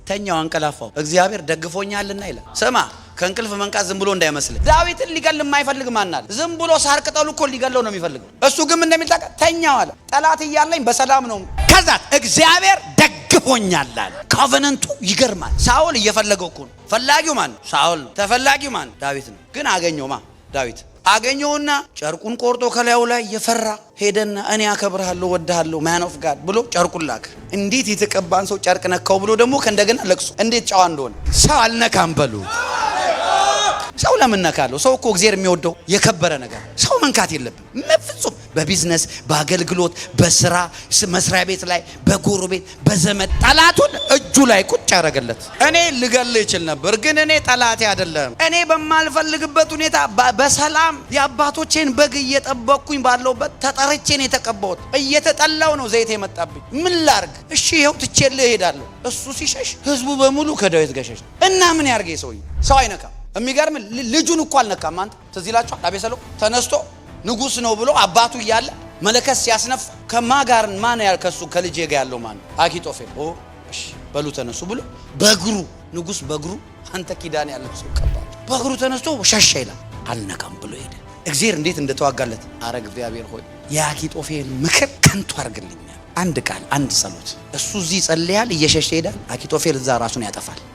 ተኛው አንቀላፋው እግዚአብሔር ደግፎኛልና ይላል። ስማ ከእንቅልፍ መንቃት ዝም ብሎ እንዳይመስል። ዳዊትን ሊገል የማይፈልግ ማን አለ? ዝም ብሎ ሳር ቅጠሉ እኮ ሊገለው ነው የሚፈልገው። እሱ ግን እንደሚል ታውቃ ተኛው አለ። ጠላት እያለኝ በሰላም ነው። ከዛ እግዚአብሔር ደግፎኛል አለ። ኮቨነንቱ ይገርማል። ሳኦል እየፈለገው እኮ ነው። ፈላጊው ማን? ሳኦል። ተፈላጊው ማን? ዳዊት ነው። ግን አገኘው ማ? ዳዊት አገኘውና ጨርቁን ቆርጦ ከላዩ ላይ የፈራ ሄደና እኔ አከብርሃለሁ ወድሃለሁ ማን ኦፍ ጋድ ብሎ ጨርቁን ላከ። እንዴት የተቀባን ሰው ጨርቅ ነካው ብሎ ደግሞ ከእንደገና ለቅሶ እንዴት ጨዋ እንደሆነ። ሰው አልነካም በሉ። ሰው ለምን ነካለው? ሰው እኮ እግዚአብሔር የሚወደው የከበረ ነገር ሰው መንካት የለብን። ፍጹም በቢዝነስ በአገልግሎት በስራ መስሪያ ቤት ላይ በጎረቤት በዘመድ ጠላቱን እጁ ላይ ቁጭ ያደረገለት። እኔ ልገል ይችል ነበር ግን እኔ ጠላቴ አይደለም። እኔ በማልፈልግበት ሁኔታ በሰላም የአባቶቼን በግ እየጠበቅኩኝ ባለውበት ተጠርቼን የተቀባሁት እየተጠላው ነው ዘይት የመጣብኝ። ምን ላርግ? እሺ ይኸው ትቼልህ እሄዳለሁ። እሱ ሲሸሽ ህዝቡ በሙሉ ከዳዊት ጋር ሸሽ እና ምን ያርገ? ሰው አይነካም። የሚገርም ልጁን እኮ አልነካም። አንተ ትዝ ይላችኋል አቤሴሎም ተነስቶ ንጉስ ነው ብሎ አባቱ እያለ መለከት ሲያስነፋ ከማጋር ማን ያል ከሱ ከልጄ ጋር ያለው ማን? አኪጦፌል። እሺ በሉ ተነሱ ብሎ በእግሩ ንጉስ በእግሩ አንተ ኪዳን ያለው ሰው ቀባው በእግሩ ተነስቶ ሸሸ ይላል። አልነካም ብሎ ሄደ። እግዚአብሔር እንዴት እንደተዋጋለት አረግ። እግዚአብሔር ሆይ የአኪጦፌል ምክር ከንቱ አርግልኝ። አንድ ቃል አንድ ጸሎት እሱ እዚህ ጸልያል እየሸሸ ሄዳል። አኪጦፌል እዛ ራሱን ያጠፋል።